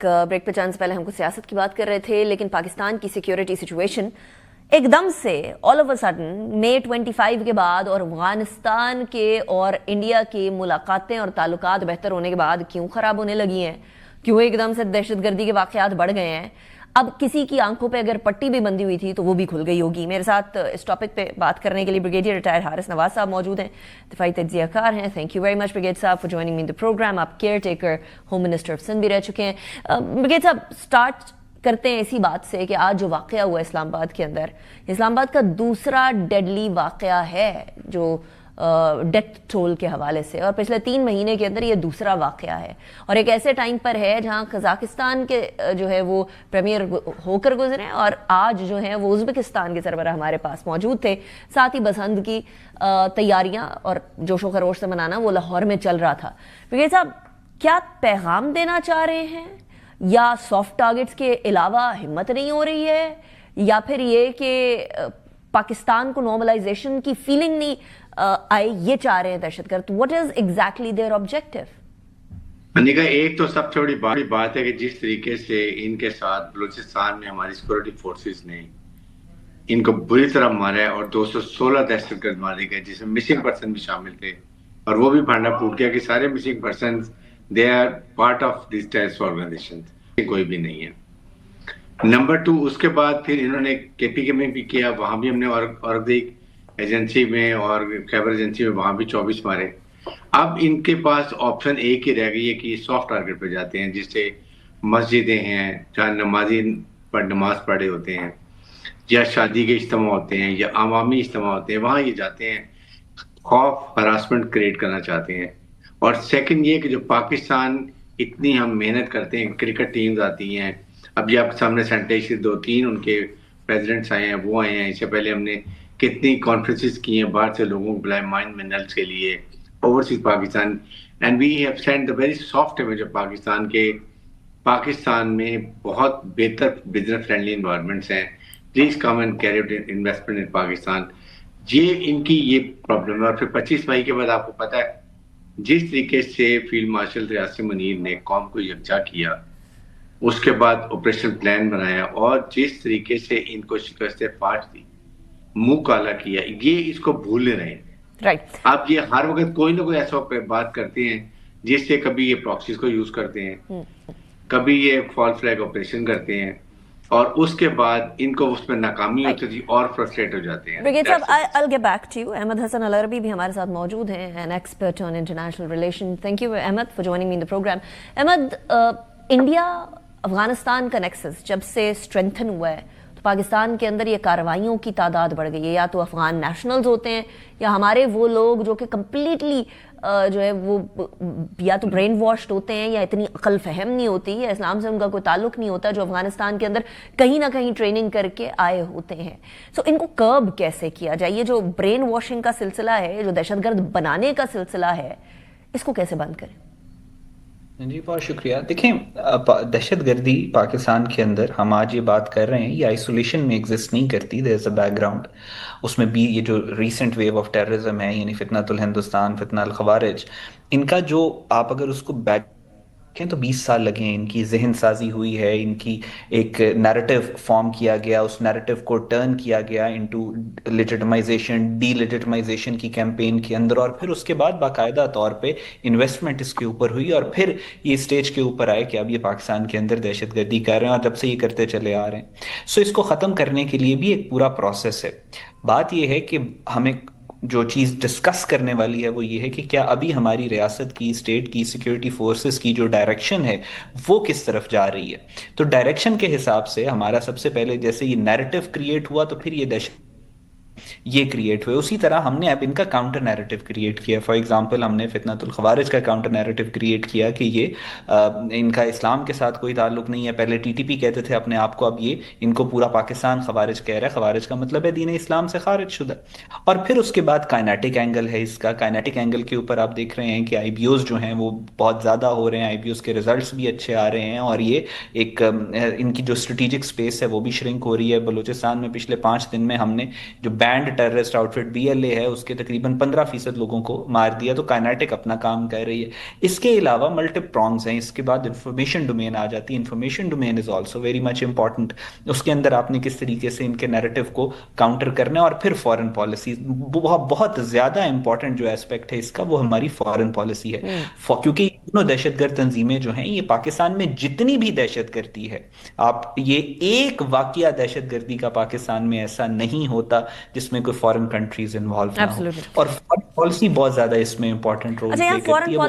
Break پہ جانے سے پہلے ہم کچھ سیاست کی بات کر رہے تھے، لیکن پاکستان کی سیکیورٹی سچویشن ایک دم سے آل آف اے سڈن مئی 25 کے بعد اور افغانستان کے اور انڈیا کی ملاقاتیں اور تعلقات بہتر ہونے کے بعد کیوں خراب ہونے لگی ہیں، کیوں ایک دم سے دہشت گردی کے واقعات بڑھ گئے ہیں. اب کسی کی آنکھوں پہ اگر پٹی بھی بندھی ہوئی تھی تو وہ بھی کھل گئی ہوگی. میرے ساتھ اس ٹاپک پہ بات کرنے کے لیے بریگیڈیئر ریٹائر حارث نواز صاحب موجود ہیں، دفاعی تجزیہ کار ہیں. Thank you very much brigadier صاحب for joining me in the program. آپ caretaker home minister of Sindh بھی رہ چکے ہیں. بریگیڈ صاحب اسٹارٹ کرتے ہیں اسی بات سے کہ آج جو واقعہ ہوا اسلام آباد کے اندر، اسلام آباد کا دوسرا ڈیڈلی واقعہ ہے جو ڈیتھ ٹول کے حوالے سے، اور پچھلے 3 مہینے کے اندر یہ دوسرا واقعہ ہے، اور ایک ایسے ٹائم پر ہے جہاں قزاقستان کے جو ہے وہ پریمیئر ہو کر گزرے، اور آج جو ہے وہ ازبکستان کے سربراہ ہمارے پاس موجود تھے. ساتھ ہی بسنت کی تیاریاں اور جوش و خروش سے منانا وہ لاہور میں چل رہا تھا. بریگیڈ صاحب، کیا پیغام دینا چاہ رہے ہیں، یا سافٹ ٹارگٹس کے علاوہ ہمت نہیں ہو رہی ہے، یا پھر یہ کہ پاکستان کو نارملائزیشن کی فیلنگ نہیں آئے، یہ چاہ رہے ہیں دہشت گرد؟ What is exactly their objective? Anika, ایک تو سب سے بڑی بات ہے کہ جس طریقے سے ان کے ساتھ بلوچستان میں ہماری سیکورٹی فورسز نے ان کو بری طرح مارا ہے، اور 216 دہشت گرد مارے گئے جس میں مسنگ پرسن بھی شامل تھے، اور وہ بھی بھانڈا پھوٹ گیا کہ سارے missing person they are part of this terrorist organisation, کوئی بھی نہیں ہے. نمبر 2، اس کے بعد پھر انہوں نے کے پی کے میں بھی کیا، وہاں بھی ہم نے اورگزئی ایجنسی میں اور خیبر ایجنسی میں وہاں بھی 24 مارے. اب ان کے پاس آپشن ایک ہی رہ گئی ہے کہ سافٹ ٹارگٹ پہ جاتے ہیں، جس سے مسجدیں ہیں جہاں نمازی پر نماز پڑھے ہوتے ہیں، یا شادی کے اجتماع ہوتے ہیں، یا عوامی اجتماع ہوتے ہیں، وہاں یہ جاتے ہیں، خوف ہراسمنٹ کریٹ کرنا چاہتے ہیں. اور سیکنڈ یہ کہ جو پاکستان اتنی ہم محنت کرتے ہیں، کرکٹ ٹیمز آتی ہیں، اب یہ آپ کے سامنے سینٹیش 2-3 ان کے پریزیڈنٹس آئے ہیں، وہ آئے ہیں. اس سے پہلے ہم نے کتنی کانفرنسز کی ہیں، باہر سے لوگوں کو بلائے مائن منرلس کے لیے، overseas Pakistan. And we have sent the very soft image of Pakistan کے پاکستان میں بہت بہتر بزنس فرینڈلی انوائرمنٹس ہیں، please come and carry out investment in Pakistan. یہ ان کی یہ پرابلم ہے. اور پھر 25 مئی کے بعد آپ کو پتہ ہے جس طریقے سے فیلڈ مارشل ریاض منیر نے قوم کو یکجا کیا، اس کے بعد آپریشن پلان بنایا، اور جس طریقے سے ان کو شکست فاش دی، منہ کالا کیا، یہ اس کو بھولنے رہے ہیں. آپ یہ ہر وقت کوئی نہ کوئی ایسا بات کرتے ہیں جس سے کبھی یہ پراکسیز کو یوز کرتے ہیں، کبھی یہ فال فلیگ آپریشن کرتے ہیں، اور اس کے بعد ان کو اس میں ناکامی ہوتی تھی اور فرسٹریٹ ہو جاتے ہیں. بریگیڈ صاحب، I'll get back to you. Ahmad حسن العربی بھی ہمارے ساتھ موجود ہیں، an expert on international relations. Thank you Ahmed for joining me in the program. Ahmed, India Afghanistan کا نیکسس جب سے اسٹرینتھن ہوا ہے تو پاکستان کے اندر یہ کارروائیوں کی تعداد بڑھ گئی ہے. یا تو افغان نیشنلز ہوتے ہیں، یا ہمارے وہ لوگ جو کہ کمپلیٹلی جو ہے وہ یا تو برین واشڈ ہوتے ہیں، یا اتنی عقل فہم نہیں ہوتی، یا اسلام سے ان کا کوئی تعلق نہیں ہوتا، جو افغانستان کے اندر کہیں نہ کہیں ٹریننگ کر کے آئے ہوتے ہیں. سو ان کو کرب کیسے کیا جائے؟ یہ جو برین واشنگ کا سلسلہ ہے، جو دہشت گرد بنانے کا سلسلہ ہے، اس کو کیسے بند کریں؟ جی بہت شکریہ. دیکھیں، دہشت گردی پاکستان کے اندر ہم آج یہ بات کر رہے ہیں، یہ آئسولیشن میں ایگزسٹ نہیں کرتی. دیر از اے بیک گراؤنڈ. اس میں بھی یہ جو ریسنٹ ویو آف ٹیررزم ہے، یعنی فتنۃ الہندوستان، فتنہ الخوارج، ان کا جو آپ اگر اس کو بیک تو 20 سال لگے ہیں. ان کی ذہن سازی ہوئی ہے، ان کی ایک نیریٹو فارم کیا گیا، اس نیریٹو کو ٹرن کیا گیا انٹو لیجٹمائزیشن، ڈی لیجٹمائزیشن کی کیمپین کے اندر، اور پھر اس کے بعد باقاعدہ طور پہ انویسٹمنٹ اس کے اوپر ہوئی، اور پھر یہ اسٹیج کے اوپر آئے کہ اب یہ پاکستان کے اندر دہشت گردی کر رہے ہیں، اور جب سے یہ کرتے چلے آ رہے ہیں. سو اس کو ختم کرنے کے لیے بھی ایک پورا پروسیس ہے. بات یہ ہے کہ ہمیں جو چیز ڈسکس کرنے والی ہے وہ یہ ہے کہ کیا ابھی ہماری ریاست کی، اسٹیٹ کی سیکیورٹی فورسز کی جو ڈائریکشن ہے وہ کس طرف جا رہی ہے. تو ڈائریکشن کے حساب سے ہمارا سب سے پہلے جیسے یہ نیریٹو کریٹ ہوا، تو پھر یہ دہشت یہ کریٹ ہوئے. اسی طرح ہم نے اب ان کا کاؤنٹر نیریٹو کریٹ کیا. فار ایگزامپل، ہم نے فتنۃ الخوارج کا کاؤنٹر نیریٹو کریٹ کیا کہ یہ ان کا اسلام کے ساتھ کوئی تعلق نہیں ہے. پہلے ٹی ٹی پی کہتے تھے اپنے آپ کو، اب یہ ان کو پورا پاکستان خوارج کہہ رہا ہے. خوارج کا مطلب ہے دین اسلام سے خارج شدہ. اور پھر اس کے بعد کائنیٹک اینگل ہے اس کا. کائنیٹک اینگل کے اوپر آپ دیکھ رہے ہیں کہ آئی بی اوز جو ہیں وہ بہت زیادہ ہو رہے ہیں، آئی بی اوز کے ریزلٹس بھی اچھے آ رہے ہیں، اور یہ ایک ان کی جو اسٹریٹجک اسپیس ہے وہ بھی شرنک ہو رہی ہے. بلوچستان میں پچھلے 5 دن میں ہم نے جو بینڈ ٹیررسٹ آؤٹ فٹ BLA ہے، اس کے تقریباً 15% لوگوں کو مار دیا، تو کائنیٹک اپنا کام کر رہی ہے. اس کے علاوہ ملٹی پرونگز ہیں. اس کے بعد انفارمیشن ڈومین آ جاتی ہے. Information domain is also very much important. اس کے اندر آپ نے کس طریقے سے ان کے نیریٹو کو کاؤنٹر کرنا ہے. اور پھر فارن پالیسی بہت زیادہ امپورٹنٹ جو اسپیکٹ ہے اس کا، وہ ہماری فارن پالیسی ہے. کیونکہ دونوں دہشت گرد تنظیمیں جو ہیں، یہ پاکستان میں جتنی بھی دہشت گردی ہے، آپ یہ ایک واقعہ دہشت گردی کا پاکستان میں ایسا نہیں ہوتا جس میں کوئی فارن کنٹریز انوالو نہ ہو. Absolutely. اور فارن پالیسی بہت زیادہ اس میں امپورٹنٹ رول اچھا، یہاں پلے کرتی ہے. فارن